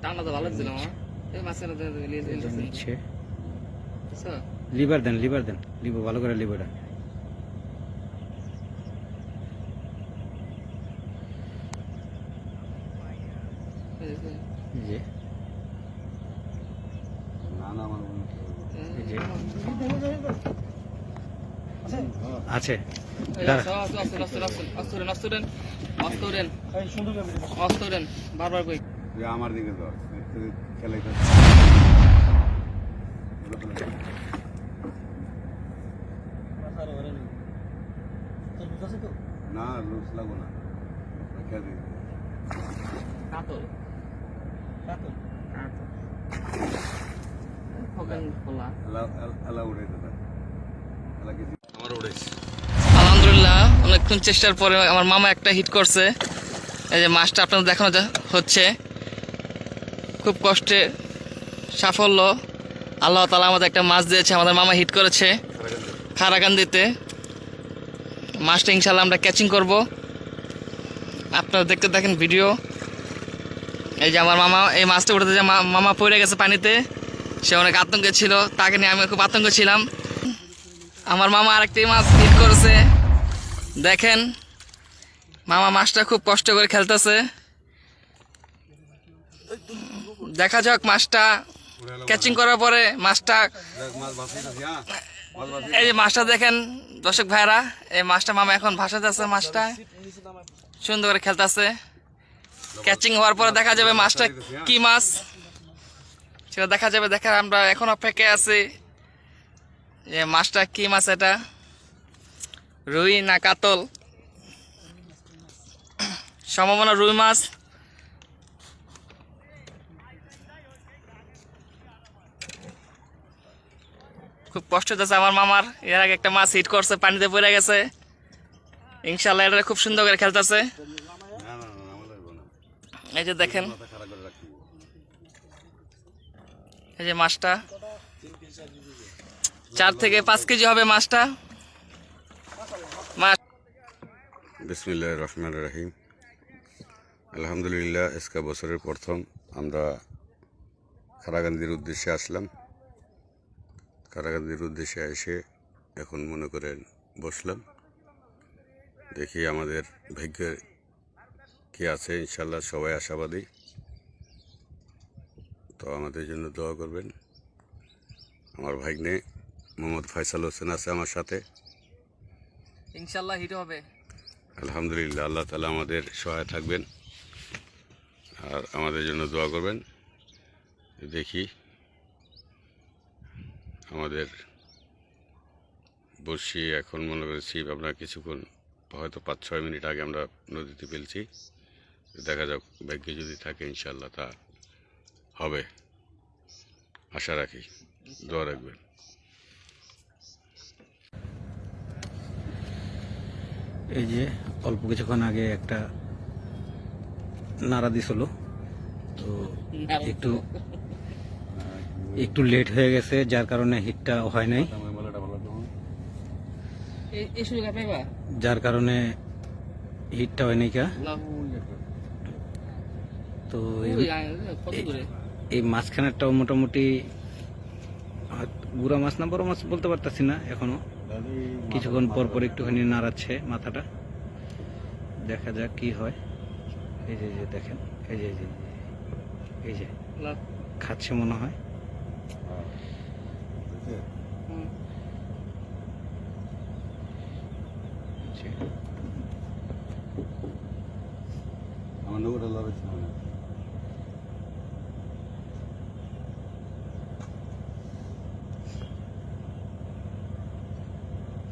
টানা তো ভালো ছিল আমার এই মাছের নিচ্ছে লিভার দেন লিভার ভালো করে লিভারটা জি আছে বারবার কই আমার দিকে তো খেলাই না লুজ লাগো না খেয়ে কাতল আলহামদুলিল্লাহ অনেকক্ষণ চেষ্টার পরে আমার মামা একটা হিট করছে। এই যে মাছটা আপনাদের দেখানো হচ্ছে, খুব কষ্টে সাফল্য। আল্লাহ তাআলা আমাদের একটা মাছ দিয়েছে, আমাদের মামা হিট করেছে খারাকান্দিতে। মাছটা ইনশাল্লাহ আমরা ক্যাচিং করব, আপনারা দেখতে দেখেন ভিডিও। এই যে আমার মামা এই মাছটা উঠাতে যে মামা পড়ে গেছে পানিতে, সে অনেক আতঙ্কে ছিল, তাকে নিয়ে আমি খুব আতঙ্ক ছিলাম। আমার মামা আরেকটি মাছ হিট করেছে, দেখেন মামা মাছটা খুব কষ্ট করে খেলতেছে। দেখা যাক মাছটা ক্যাচিং করার পরে মাছটা, এই যে মাছটা দেখেন দর্শক ভাইরা, এই মাছটা মামা এখন ভাসাতেছে, মাছটা সুন্দর করে খেলতেছে। ক্যাচিং হওয়ার পরে দেখা যাবে মাছটা কি মাছ সেটা দেখা যাবে। দেখা আমরা এখন অপেক্ষায় আছি যে মাছটা কি মাছ, এটা রুই না কাতল, সম্ভাবনা রুই মাছ। খুব কষ্ট হচ্ছে আমার মামার, এর আগে একটা মাছ হিট করছে, পানিতে পড়ে গেছে। ইনশাল্লাহ এটা খুব সুন্দর করে খেলতেছে। এই যে দেখেন, এই যে মাছটা 4 থেকে 5 কেজি হবে মাছটা। বিসমিল্লাহির রহমানির রহিম। আলহামদুলিল্লাহ, আজকে বছরের প্রথম আমরা খারাকান্দির উদ্দেশ্যে আসলাম। খারাকান্দির উদ্দেশ্যে এসে এখন মনে করেন বসলাম, দেখি আমাদের ভাগ্যে কি আছে। ইনশাল্লাহ সবাই আশাবাদী, তো আমাদের জন্য দোয়া করবেন। আমার ভাগ্নে মোহাম্মদ ফয়সাল হোসেন আছে আমার সাথে, ইনশাল্লাহ হিট হবে। আলহামদুলিল্লাহ, আল্লাহ তাআলা আমাদের সহায় থাকবেন আর আমাদের জন্য দোয়া করবেন। দেখি আমাদের বসি এখন মনে করেছি আপনার কিছুক্ষণ, হয়তো 5-6 মিনিট আগে আমরা নদীতে ফেলছি। দেখা যাক ভাগ্যে যদি থাকে ইনশাল্লাহ তা হবে, আশা রাখি। দোয়া রাখবেন। এই যে অল্প কিছুক্ষণ আগে একটা নাড়া দিছিল, তো একটু লেট হয়ে গেছে, যার কারণে হিটটা হয় নাই, তো এই মাঝখানেরটাও মোটামুটি গুড়া মাছ না বড় মাছ বলতে পারতেছি না এখনো। কিছুক্ষণ পর পর একটুখানি নাড়াচ্ছে মাথাটা, দেখা যাক কি হয়। এই যে দেখেন, এই যে খাচ্ছে মনে হয়।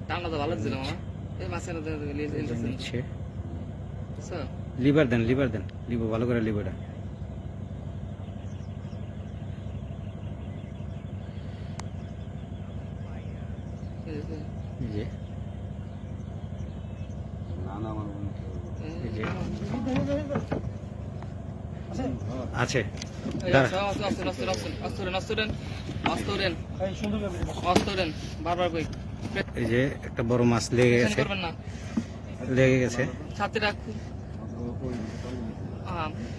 টানা তো ভালো ছিল আমার এই মাছের নিচ্ছে লিভার দেন ভালো করে লিভারটা জি আছে এই দাঁড়া। বারবার কই এই যে একটা বড় মাছ লেগে টেনশন গেছে, করবেন না, লেগে গেছে। ছাতি রাখুন।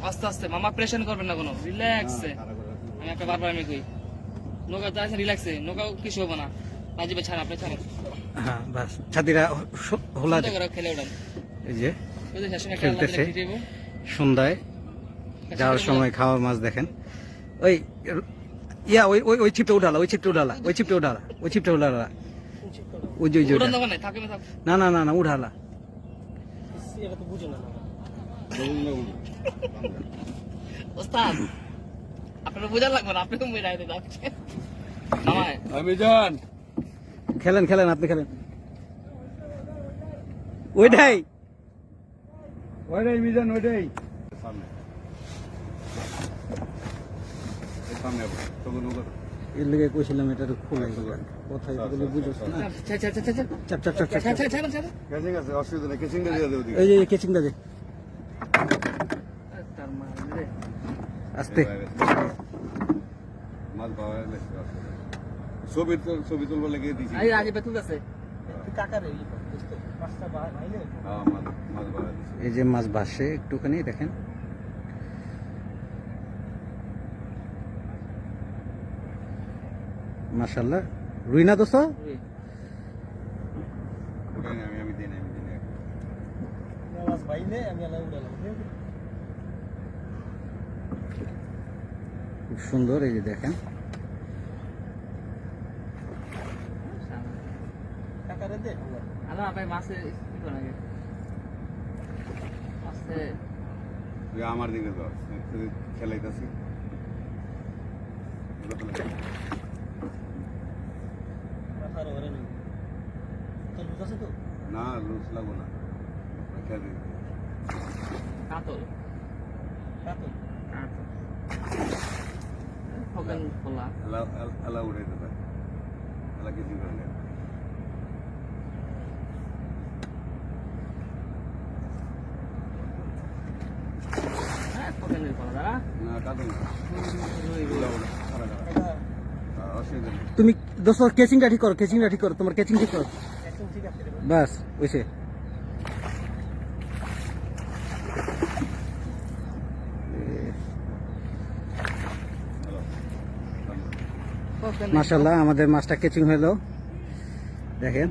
আস্তে আস্তে মামা, প্রেশার করবেন না কোনো, রিল্যাক্সে। আমি একটা বারবার আমি কই, নৌকা যাচ্ছে রিল্যাক্সে, নৌকা কিছু হবে না। রাজীব ভাই ছাড়েন, আপনি ছাড়েন, হ্যাঁ বাস, ছাতিরা হোলা চিন্তা করে খেলে ওঠেন। এই যে ওই যে শেষে একটা আল্লাহ খেলতেছে। দিলে খিটিয়ে সন্ধ্যায় যাওয়ার সময় খাওয়ার মাছ দেখেন। ওই ইয়া ওই ওই ওই ছিপটা উঠালা, ওই ছিপটা উঠালা, ওই ছিপটা উঠালা, ওই ছিপটা উঠালা, ওই যে ওই যে উড়ান ওটা। দোকান নাই, থাকবে না থাক। না না না না উঠালা। ওস্তাদ, আপনার বোঝা লাগবে না, আপনি তো মেয়ে রাইতে যাচ্ছেন। নামায় আমি যান খেলেন খেলেন, আপনি খেলেন। ওইটাই ওইটাই মিজান, ওইটাই সামনে সামনে তখন এর লেগে কইছিলাম এটা খোলাই কোথায় বলে বুঝছ না। ছা ছা ছা ছা ছা চাপ চাপ চাপ চাপ ছা ছা ছা ছা। কেচিং আছে, অসুবিধা নেই, কেচিংটা দিয়ে দেবো। এই যে কেচিংটা দে তার মানে আস্তে। মাছ পাওয়া গেলে ছবি তুলবার লেগে দিয়েছি। এই রাজীব ভাই তুলতেছে। হ্যাঁ, মাছ পাওয়া দিয়েছি। এই যে মাছ ভাসে একটুখানি দেখেন। মাশাআল্লাহ, রুই না দোস্ত? ওটাই না, আমি দিই না, আমি দিই না। খুব সুন্দর, এই যে দেখেন। আল্লাহ ভাই মাছে কি করে আগে মাছে তুই আমার দিকে ধর, তুই খেলাইতেছি। না লুজ লাগবো না, খেয়ে দিই। কাতল কাতল ফগন খোলা আল্লাহ উঠে দিতে পারে, আল্লাহ কিছু করে নেই। হ্যাঁ ফগনের খোলা দাঁড়া না কাটুন না, অসুবিধা নেই। তুমি দোস্ত কেচিংটা ঠিক করো, কেচিংটা ঠিক করো, তোমার কেচিং ঠিক করো। বাস ওইসে। মাশাআল্লাহ, আমাদের মাছটা কেচিং হলো। দেখেন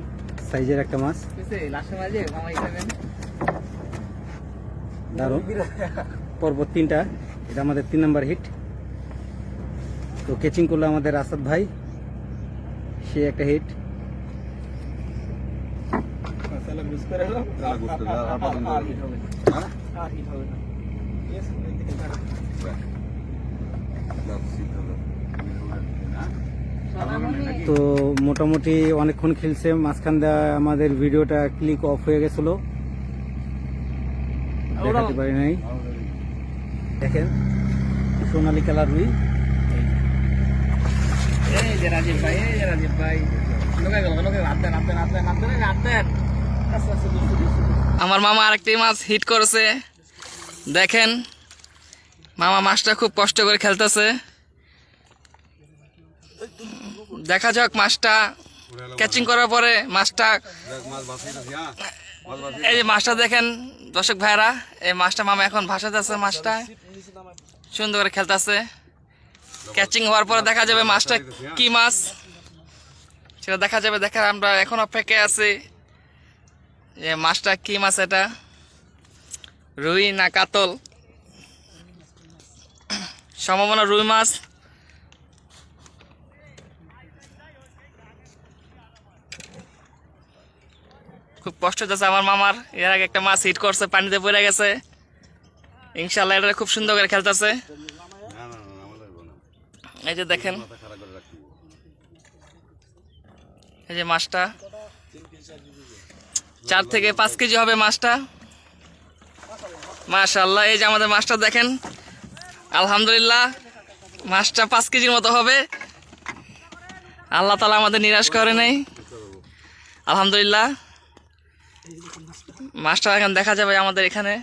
সাইজের একটা মাছ, লাস্টের মাঝে মামাই খাবেন দারুণ। পর্বত 3টা, এটা আমাদের 3 নাম্বার হিট। তো কেচিং করলো আমাদের আসাদ ভাই, সে একটা হিট। তো মোটামুটি অনেকক্ষণ খেলছে, মাঝখান দিয়ে আমাদের ভিডিওটা ক্লিক অফ হয়ে গেছিল, দেখাতে পারি নাই। দেখেন সোনালী কালার রুই। এই যে রাজীব ভাই, এই যে রাজীব ভাই লোকাই গেল, লোকাই আপদেন আপদেন আপদেন আপদেন আপদেন। আমার মামা আরেকটি মাছ হিট করেছে, দেখেন মামা মাছটা খুব কষ্ট করে খেলতেছে। দেখা যাক মাছটা ক্যাচিং করার পরে মাছটা, মাছ ভাসাইতেছি। হ্যাঁ, মাছ ভাসাই। এই যে মাছটা দেখেন দর্শক ভাইরা, এই মাছটা মামা এখন ভাসাতেছে, মাছটা সুন্দর করে খেলতেছে। ক্যাচিং হওয়ার পরে দেখা যাবে মাছটা কি মাছ সেটা দেখা যাবে। দেখা আমরা এখন অপেক্ষা আছি যে মাছটা কি মাছ, এটা রুই না কাতল। সম্ভাবনা রুই মাছ। খুব কষ্ট হচ্ছে আমার মামার, এর আগে একটা মাছ হিট করছে, পানিতে পড়ে গেছে। ইনশাল্লাহ এটা খুব সুন্দর করে খেলতেছে। না না না, আমার লাগবে না, এই যে দেখেন, মাথা খারাপ করে রাখি। এই যে মাছটা 4 থেকে 5 কেজি হবে মাছটা। মাশাআল্লাহ, এই যে আমাদের মাছটা দেখেন, আলহামদুলিল্লাহ মাছটা 5 কেজির মতো হবে। আল্লাহ তাআলা আমাদের নিরাশ করে নাই, আলহামদুলিল্লাহ। মাছটা এখন দেখা যাবে আমাদের এখানে।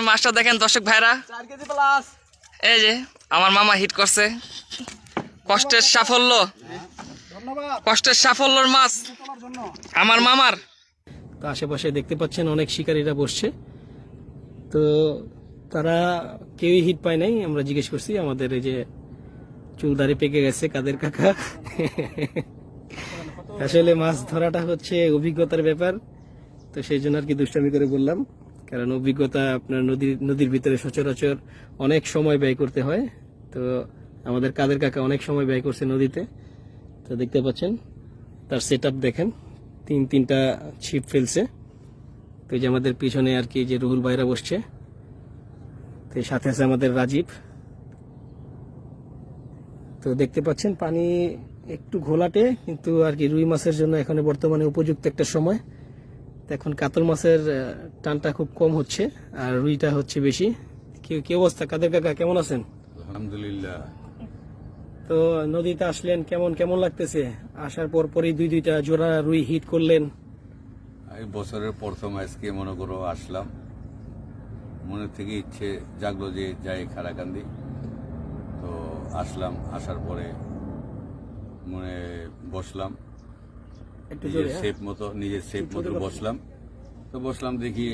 মাছটা দেখেন দর্শক ভাইরা, এই যে আমার মামা হিট করছে, কষ্টের সাফল্য, কষ্টের সাফল্যর মাছ আমার মামার। তো আশেপাশে দেখতে পাচ্ছেন অনেক শিকারীরা বসছে, তো তারা কেউই হিট পায় নাই। আমরা জিজ্ঞেস করছি, আমাদের এই যে চুলদারি পেকে গেছে কাদের কাকা। আসলে মাছ ধরাটা হচ্ছে অভিজ্ঞতার ব্যাপার, তো সেই জন্য আর কি দুষ্টামি করে বললাম, কারণ অভিজ্ঞতা আপনার নদীর ভিতরে সচরাচর অনেক সময় ব্যয় করতে হয়। তো আমাদের কাদের কাকা অনেক সময় ব্যয় করছে নদীতে। তো দেখতে পাচ্ছেন তার সেট দেখেন, তিনটা ছিপ ফেলছে। তো এই যে আমাদের পিছনে আর কি যে রুহুল ভাইরা বসছে, তো সাথে আছে আমাদের রাজীব। তো দেখতে পাচ্ছেন পানি একটু ঘোলাটে, কিন্তু আর কি রুই মাছের জন্য এখন বর্তমানে উপযুক্ত একটা সময়। তো এখন কাতল মাছের টানটা খুব কম হচ্ছে, আর রুইটা হচ্ছে বেশি। কি অবস্থা কাদের কাকা, কেমন আছেন? আলহামদুলিল্লাহ। তো নদীতে আসলেন, কেমন লাগতেছে? আসার পরই দুইটা জোড়া রুই হিট করলেন। এই বছরের প্রথম আজকে মনে করো আসলাম, মনে থেকে ইচ্ছে জাগলো যে যাই খারাকান্দি। তো আসলাম, আসার পরে মনে বসলাম একটু নিজের জোরে, নিজের সেফ মতো বসলাম। তো বসলাম, দেখি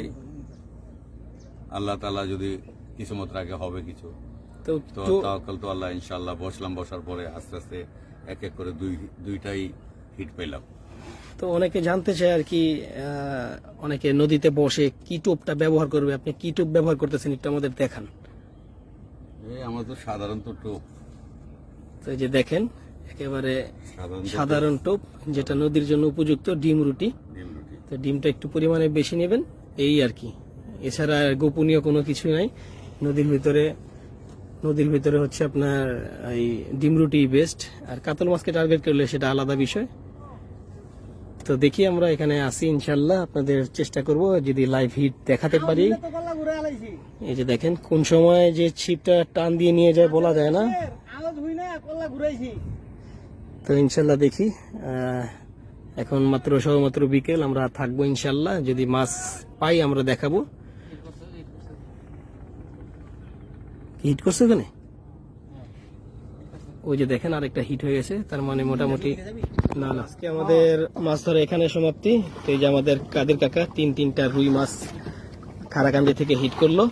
আল্লাহ তাআলা যদি কিছু মত রাখে হবে কিছু, তো তো তাওয়াক্কাল তো আল্লাহ ইনশাআল্লাহ। বসলাম, বসার পরে আস্তে আস্তে এক এক করে দুইটাই হিট পেলাম। তো অনেকে জানতে চায় আর কি, অনেকে নদীতে বসে কি টোপটা ব্যবহার করবে, আপনি কি টোপ ব্যবহার করতেছেন একটু আমাদের দেখান। এই আমরা তো সাধারণত টোপ, তো এই যে দেখেন একেবারে সাধারণত সাধারণ টোপ, যেটা নদীর জন্য উপযুক্ত, ডিম রুটি। ডিম রুটি। তো ডিমটা একটু পরিমাণে বেশি নেবেন, এই আর কি। এছাড়া গোপনীয় কোনো কিছুই নাই নদীর ভিতরে হচ্ছে আপনার এই ডিম রুটি বেস্ট। আর কাতল মাছকে টার্গেট করলে সেটা আলাদা বিষয়। তো দেখি আমরা এখানে আসি, ইনশাল্লাহ আপনাদের চেষ্টা করব যদি লাইভ হিট দেখাতে পারি। এই যে দেখেন কোন সময় যে ছিপটা টান দিয়ে নিয়ে যায় বলা যায় না। তো ইনশাল্লাহ দেখি, এখন সবেমাত্র বিকেল, আমরা থাকবো ইনশাল্লাহ। যদি মাছ পাই আমরা দেখাবো। হিট করছে ওখানে, ওই যে দেখেন আরেকটা হিট হয়ে গেছে, তার মানে মোটামুটি না। আজকে আমাদের মাছ ধরা এখানে সমাপ্তি। তো এই যে আমাদের কাদের কাকা তিনটা রুই মাছ খারাকান্দি থেকে হিট করলো।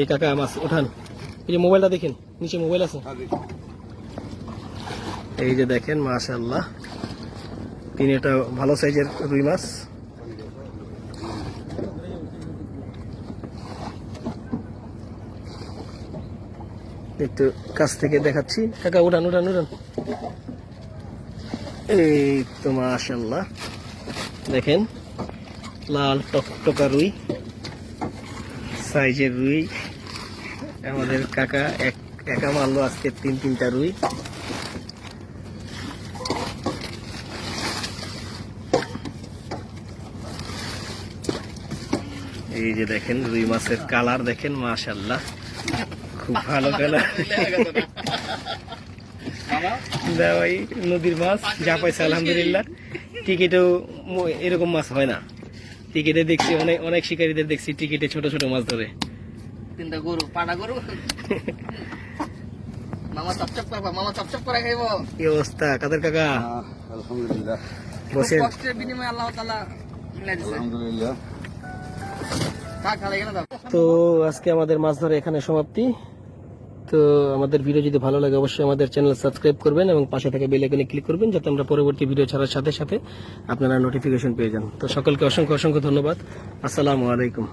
এই কাকা মাছ ওঠান, এই যে মোবাইলটা দেখেন, নিচে মোবাইল আছে। এই যে দেখেন মাশাআল্লাহ, তিনটা ভালো সাইজের রুই মাছ। একটু কাছ থেকে দেখাচ্ছি, কাকা উঠান। এই তো মাশাআল্লাহ দেখেন, লাল টকটকা রুই, সাইজের রুই। আমাদের কাকা একা মারলো আজকে তিনটা রুই। এই যে দেখেন রুই মাছের কালার দেখেন, মাশাআল্লাহ খুব ভালো কালার। ভাই নদীর মাছ যা পাইছে আলহামদুলিল্লাহ। টিকিটেও এরকম মাছ হয় না। টিকিটে দেখছি অনেক শিকারীদের দেখছি টিকিটে ছোট ছোট মাছ ধরে। তিনটা গরু, পাড়া গরু। মামা চপচপ করে খাইবো। কি অবস্থা কাদের কাকা? আলহামদুলিল্লাহ। বসেন। কষ্টের বিনিময়ে আল্লাহ তাআলা মিলাই দিয়েছে। আলহামদুলিল্লাহ। তো আজকে আমাদের মাছ ধরা এখানে সমাপ্তি। তো আমাদের ভিডিও যদি ভালো লাগে অবশ্যই আমাদের চ্যানেল সাবস্ক্রাইব করবেন এবং পাশে থাকা বেল আইকনে ক্লিক করবেন, যাতে আমরা পরবর্তী ভিডিও ছাড়ার সাথে সাথে আপনারা নোটিফিকেশন পেয়ে যান। তো সকলকে অসংখ্য ধন্যবাদ। আসসালামু আলাইকুম।